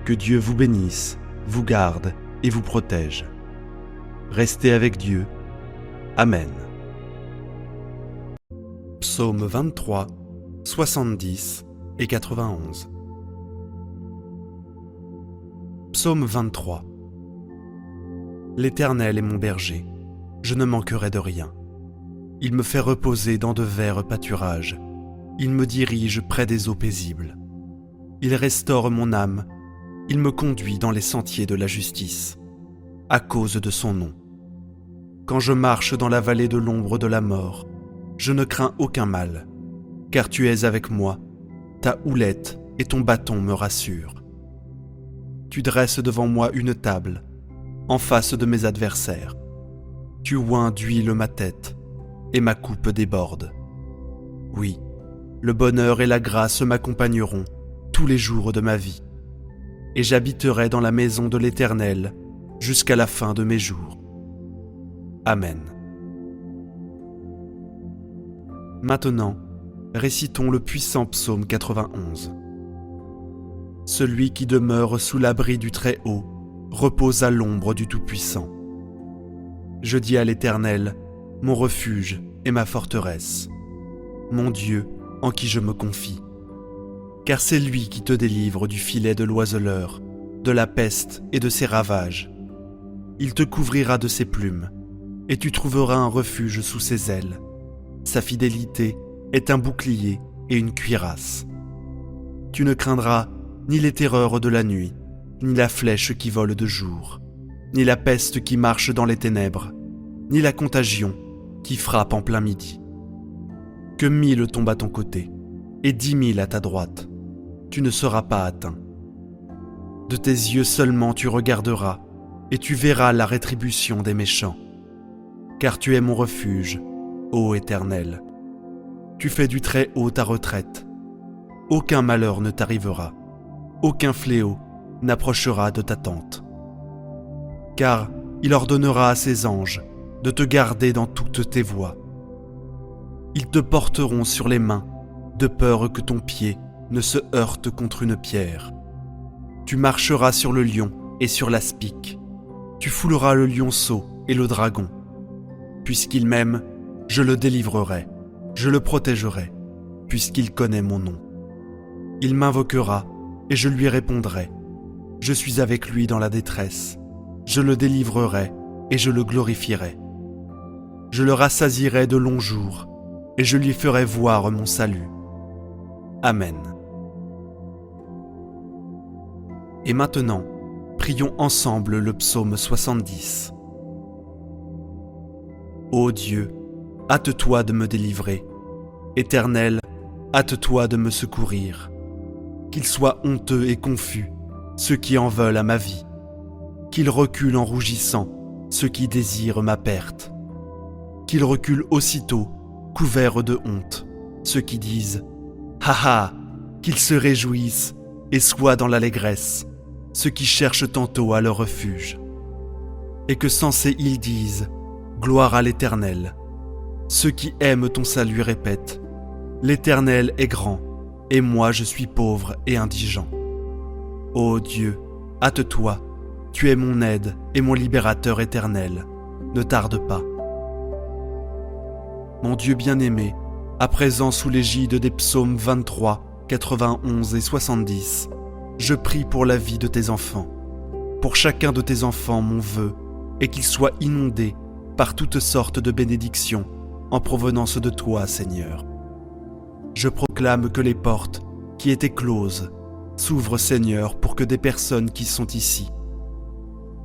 Que Dieu vous bénisse, vous garde et vous protège. Restez avec Dieu. Amen. Psaume 23, 70 et 91. Psaume 23. L'Éternel est mon berger, je ne manquerai de rien. Il me fait reposer dans de verts pâturages. Il me dirige près des eaux paisibles. Il restaure mon âme. Il me conduit dans les sentiers de la justice, à cause de son nom. Quand je marche dans la vallée de l'ombre de la mort, je ne crains aucun mal, car tu es avec moi, ta houlette et ton bâton me rassurent. Tu dresses devant moi une table, en face de mes adversaires. Tu oins d'huile ma tête, et ma coupe déborde. Oui, le bonheur et la grâce m'accompagneront tous les jours de ma vie, et j'habiterai dans la maison de l'Éternel jusqu'à la fin de mes jours. Amen. Maintenant, récitons le puissant psaume 91. Celui qui demeure sous l'abri du Très-Haut repose à l'ombre du Tout-Puissant. Je dis à l'Éternel, mon refuge et ma forteresse, mon Dieu en qui je me confie. Car c'est lui qui te délivre du filet de l'oiseleur, de la peste et de ses ravages. Il te couvrira de ses plumes, et tu trouveras un refuge sous ses ailes. Sa fidélité est un bouclier et une cuirasse. Tu ne craindras ni les terreurs de la nuit, ni la flèche qui vole de jour, ni la peste qui marche dans les ténèbres, ni la contagion qui frappe en plein midi. Que 1000 tombent à ton côté, et 10 000 à ta droite, tu ne seras pas atteint. De tes yeux seulement tu regarderas, et tu verras la rétribution des méchants. Car tu es mon refuge, ô Éternel. Tu fais du Très-Haut ta retraite. Aucun malheur ne t'arrivera, aucun fléau n'approchera de ta tente. Car il ordonnera à ses anges de te garder dans toutes tes voies. Ils te porteront sur les mains, de peur que ton pied ne se heurte contre une pierre. Tu marcheras sur le lion et sur l'aspic. Tu fouleras le lionceau et le dragon. Puisqu'il m'aime, je le délivrerai, je le protégerai, puisqu'il connaît mon nom. Il m'invoquera et je lui répondrai. Je suis avec lui dans la détresse. Je le délivrerai et je le glorifierai. Je le rassasierai de longs jours et je lui ferai voir mon salut. Amen. Et maintenant, prions ensemble le psaume 70. Ô Dieu, hâte-toi de me délivrer. Éternel, hâte-toi de me secourir. Qu'ils soient honteux et confus, ceux qui en veulent à ma vie. Qu'ils reculent en rougissant, ceux qui désirent ma perte. Qu'ils reculent aussitôt, couverts de honte, ceux qui disent « Ha ha !» Qu'ils se réjouissent et soient dans l'allégresse, ceux qui cherchent tantôt à leur refuge. Et que sensés ils disent « Gloire à l'Éternel !» Ceux qui aiment ton salut répètent « L'Éternel est grand, et moi je suis pauvre et indigent. » Ô Dieu, hâte-toi, tu es mon aide et mon libérateur éternel, ne tarde pas. Mon Dieu bien-aimé, à présent sous l'égide des psaumes 23, 91 et 70, je prie pour la vie de tes enfants. Pour chacun de tes enfants, mon vœu est qu'il soit inondé par toutes sortes de bénédictions en provenance de toi, Seigneur. Je proclame que les portes qui étaient closes s'ouvrent, Seigneur, pour que des personnes qui sont ici,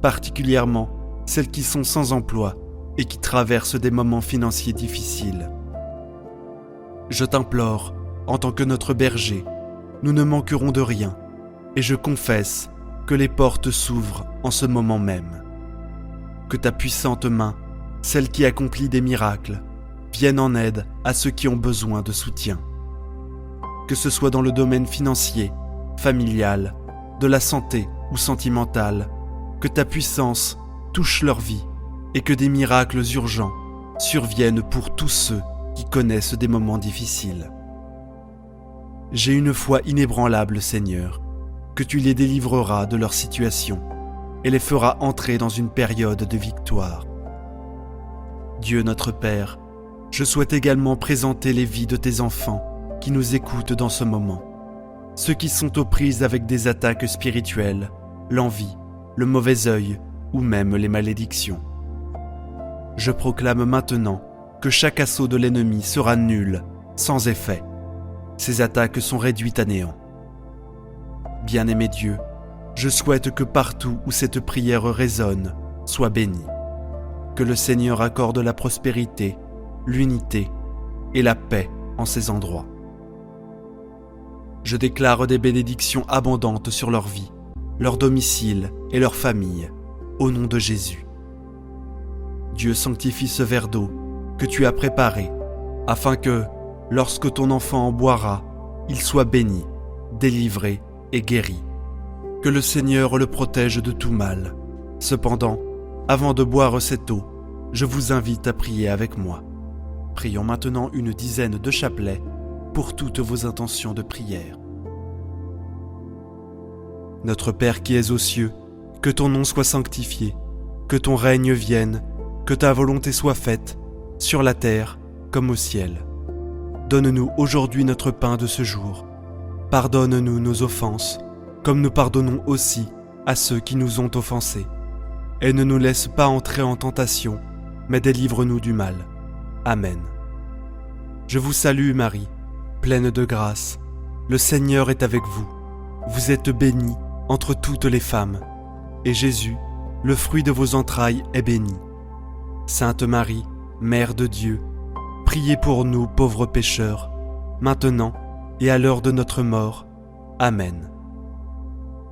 particulièrement celles qui sont sans emploi et qui traversent des moments financiers difficiles. Je t'implore, en tant que notre berger, nous ne manquerons de rien, et je confesse que les portes s'ouvrent en ce moment même. Que ta puissante main, celle qui accomplit des miracles, vienne en aide à ceux qui ont besoin de soutien. Que ce soit dans le domaine financier, familial, de la santé ou sentimental, que ta puissance touche leur vie et que des miracles urgents surviennent pour tous ceux qui connaissent des moments difficiles. J'ai une foi inébranlable, Seigneur, que tu les délivreras de leur situation et les feras entrer dans une période de victoire. Dieu notre Père, je souhaite également présenter les vies de tes enfants qui nous écoutent dans ce moment, ceux qui sont aux prises avec des attaques spirituelles, l'envie, le mauvais œil ou même les malédictions. Je proclame maintenant que chaque assaut de l'ennemi sera nul, sans effet. Ces attaques sont réduites à néant. Bien-aimé Dieu, je souhaite que partout où cette prière résonne, soit bénie. Que le Seigneur accorde la prospérité, l'unité et la paix en ces endroits. Je déclare des bénédictions abondantes sur leur vie, leur domicile et leur famille, au nom de Jésus. Dieu sanctifie ce verre d'eau que tu as préparé, afin que, lorsque ton enfant en boira, il soit béni, délivré et guéri. Que le Seigneur le protège de tout mal. Cependant, avant de boire cette eau, je vous invite à prier avec moi. Prions maintenant une dizaine de chapelets pour toutes vos intentions de prière. Notre Père qui es aux cieux, que ton nom soit sanctifié, que ton règne vienne, que ta volonté soit faite, sur la terre comme au ciel. Donne-nous aujourd'hui notre pain de ce jour. Pardonne-nous nos offenses, comme nous pardonnons aussi à ceux qui nous ont offensés. Et ne nous laisse pas entrer en tentation, mais délivre-nous du mal. Amen. Je vous salue Marie, pleine de grâce. Le Seigneur est avec vous. Vous êtes bénie entre toutes les femmes, et Jésus, le fruit de vos entrailles, est béni. Sainte Marie, Mère de Dieu, priez pour nous pauvres pécheurs, maintenant et à l'heure de notre mort. Amen.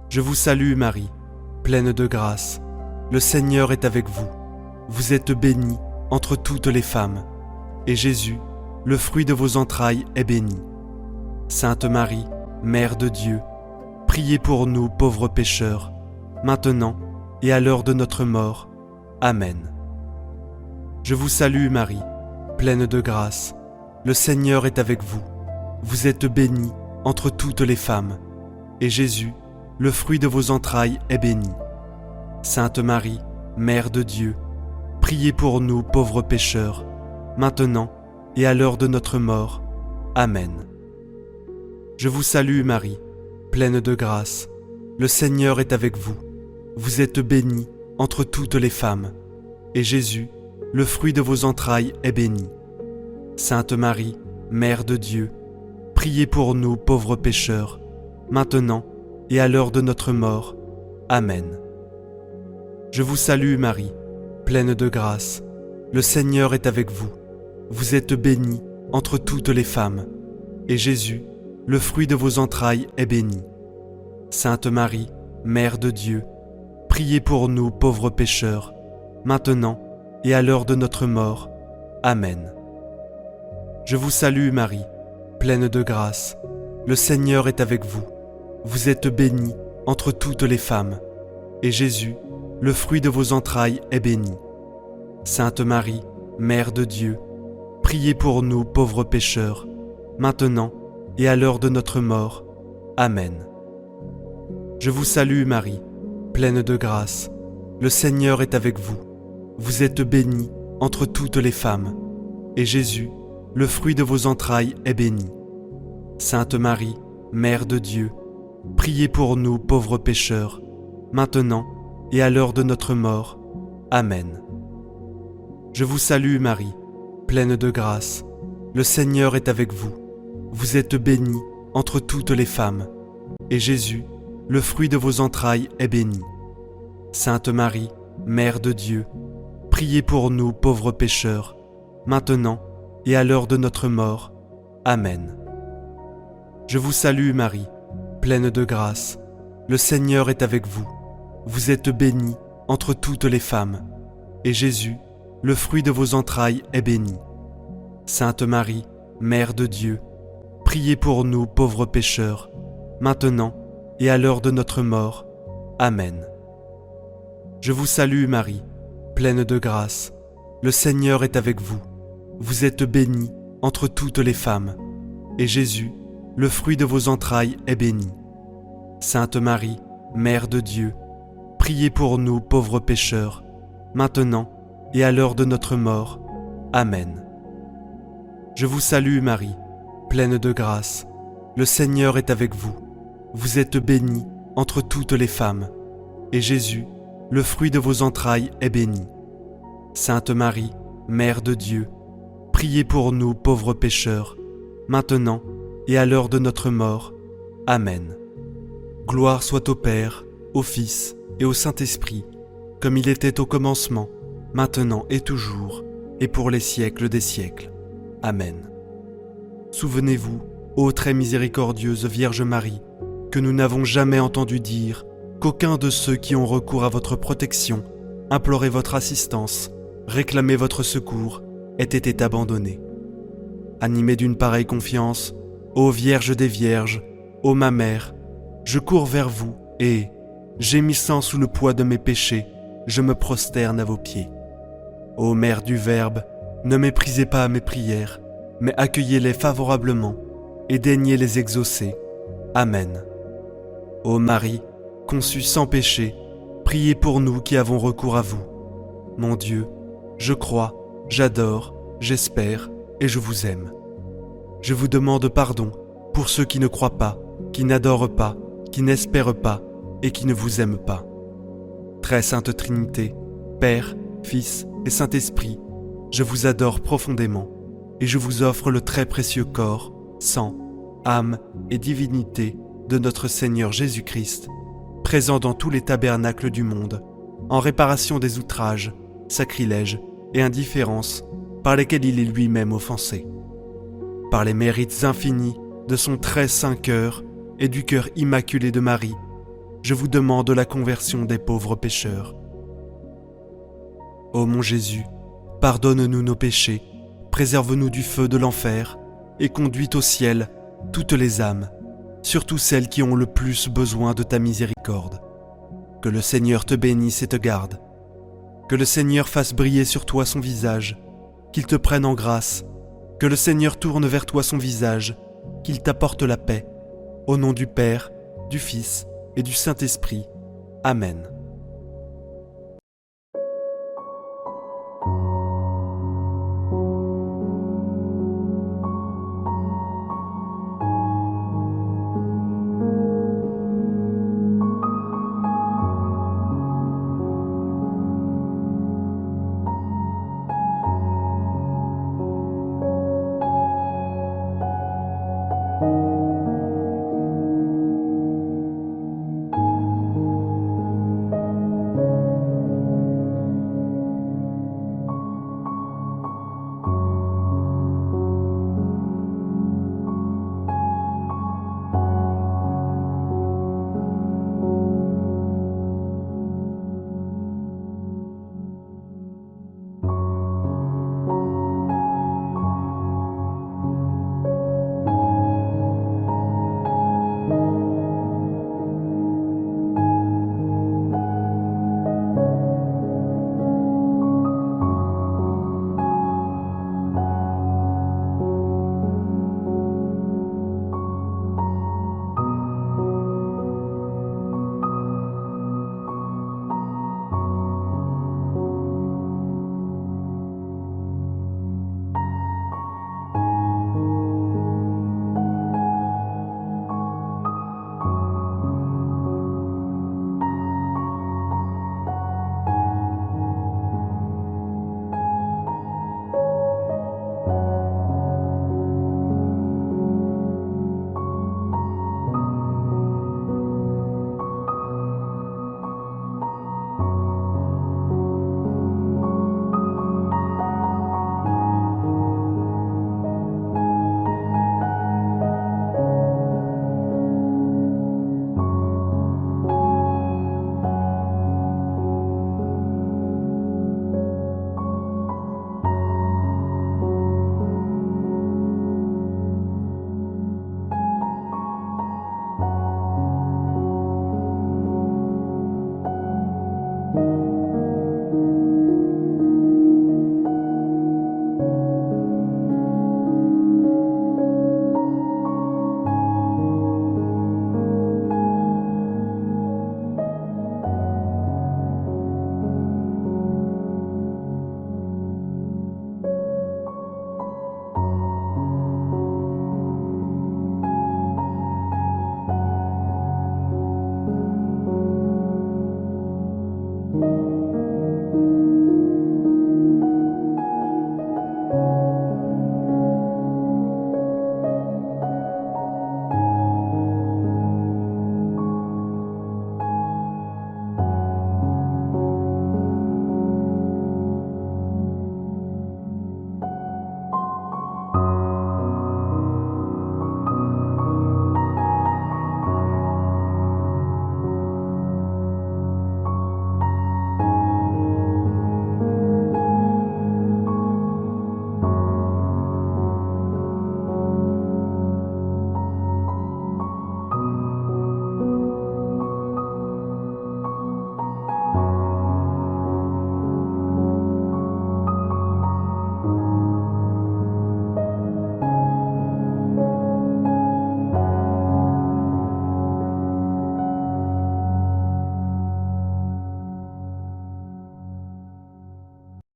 Je vous salue Marie, pleine de grâce. Le Seigneur est avec vous. Vous êtes bénie entre toutes les femmes, et Jésus, le fruit de vos entrailles, est béni. Sainte Marie, Mère de Dieu, priez pour nous pauvres pécheurs, maintenant et à l'heure de notre mort. Amen. Je vous salue Marie, pleine de grâce. Le Seigneur est avec vous. Vous êtes bénie entre toutes les femmes, et Jésus, le fruit de vos entrailles, est béni. Sainte Marie, Mère de Dieu, priez pour nous pauvres pécheurs, maintenant et à l'heure de notre mort. Amen. Je vous salue Marie, pleine de grâce. Le Seigneur est avec vous. Vous êtes bénie entre toutes les femmes, et Jésus, le fruit de vos entrailles, est béni. Sainte Marie, Mère de Dieu, priez pour nous pauvres pécheurs, maintenant et à l'heure de notre mort. Amen. Je vous salue Marie, pleine de grâce. Le Seigneur est avec vous. Vous êtes bénie entre toutes les femmes, et Jésus, le fruit de vos entrailles, est béni. Sainte Marie, Mère de Dieu, priez pour nous pauvres pécheurs, maintenant et à l'heure de notre mort. Amen. Je vous salue Marie, pleine de grâce. Le Seigneur est avec vous. Vous êtes bénie entre toutes les femmes, et Jésus, le fruit de vos entrailles, est béni. Sainte Marie, Mère de Dieu, priez pour nous pauvres pécheurs, maintenant et à l'heure de notre mort. Amen. Je vous salue Marie, pleine de grâce. Le Seigneur est avec vous. Vous êtes bénie entre toutes les femmes, et Jésus, le fruit de vos entrailles, est béni. Sainte Marie, Mère de Dieu, priez pour nous pauvres pécheurs, maintenant et à l'heure de notre mort. Amen. Je vous salue Marie, pleine de grâce. Le Seigneur est avec vous. Vous êtes bénie entre toutes les femmes, et Jésus, le fruit de vos entrailles, est béni. Sainte Marie, Mère de Dieu, priez pour nous pauvres pécheurs, maintenant et à l'heure de notre mort. Amen. Je vous salue Marie, pleine de grâce. Le Seigneur est avec vous. Vous êtes bénie entre toutes les femmes, et Jésus, le fruit de vos entrailles, est béni. Sainte Marie, Mère de Dieu, priez pour nous pauvres pécheurs, maintenant et à l'heure de notre mort. Amen. Je vous salue Marie, pleine de grâce. Le Seigneur est avec vous. Vous êtes bénie entre toutes les femmes, et Jésus, le fruit de vos entrailles, est béni. Sainte Marie, Mère de Dieu, priez pour nous pauvres pécheurs, maintenant et à l'heure de notre mort. Amen. Je vous salue Marie, pleine de grâce. Le Seigneur est avec vous. Vous êtes bénie entre toutes les femmes, et Jésus, le fruit de vos entrailles, est béni. Sainte Marie, Mère de Dieu, priez pour nous pauvres pécheurs, maintenant et à l'heure de notre mort. Amen. Gloire soit au Père, au Fils et au Saint-Esprit, comme il était au commencement, maintenant et toujours, et pour les siècles des siècles. Amen. Souvenez-vous, ô très miséricordieuse Vierge Marie, que nous n'avons jamais entendu dire qu'aucun de ceux qui ont recours à votre protection, implorer votre assistance, réclamer votre secours, ait été abandonné. Animé d'une pareille confiance, ô Vierge des Vierges, ô ma Mère, je cours vers vous et, gémissant sous le poids de mes péchés, je me prosterne à vos pieds. Ô Mère du Verbe, ne méprisez pas mes prières, mais accueillez-les favorablement et daignez les exaucer. Amen. Ô Marie, conçue sans péché, priez pour nous qui avons recours à vous. Mon Dieu, je crois, j'adore, j'espère et je vous aime. Je vous demande pardon pour ceux qui ne croient pas, qui n'adorent pas, qui n'espèrent pas et qui ne vous aiment pas. Très Sainte Trinité, Père, Fils et Saint-Esprit, je vous adore profondément et je vous offre le très précieux corps, sang, âme et divinité de notre Seigneur Jésus-Christ, présent dans tous les tabernacles du monde, en réparation des outrages, sacrilèges et indifférences par lesquels il est lui-même offensé. Par les mérites infinis de son très saint cœur et du cœur immaculé de Marie, je vous demande la conversion des pauvres pécheurs. Ô mon Jésus, pardonne-nous nos péchés, préserve-nous du feu de l'enfer et conduis au ciel toutes les âmes, surtout celles qui ont le plus besoin de ta miséricorde. Que le Seigneur te bénisse et te garde. Que le Seigneur fasse briller sur toi son visage, qu'il te prenne en grâce. Que le Seigneur tourne vers toi son visage, qu'il t'apporte la paix. Au nom du Père, du Fils et du Saint-Esprit. Amen.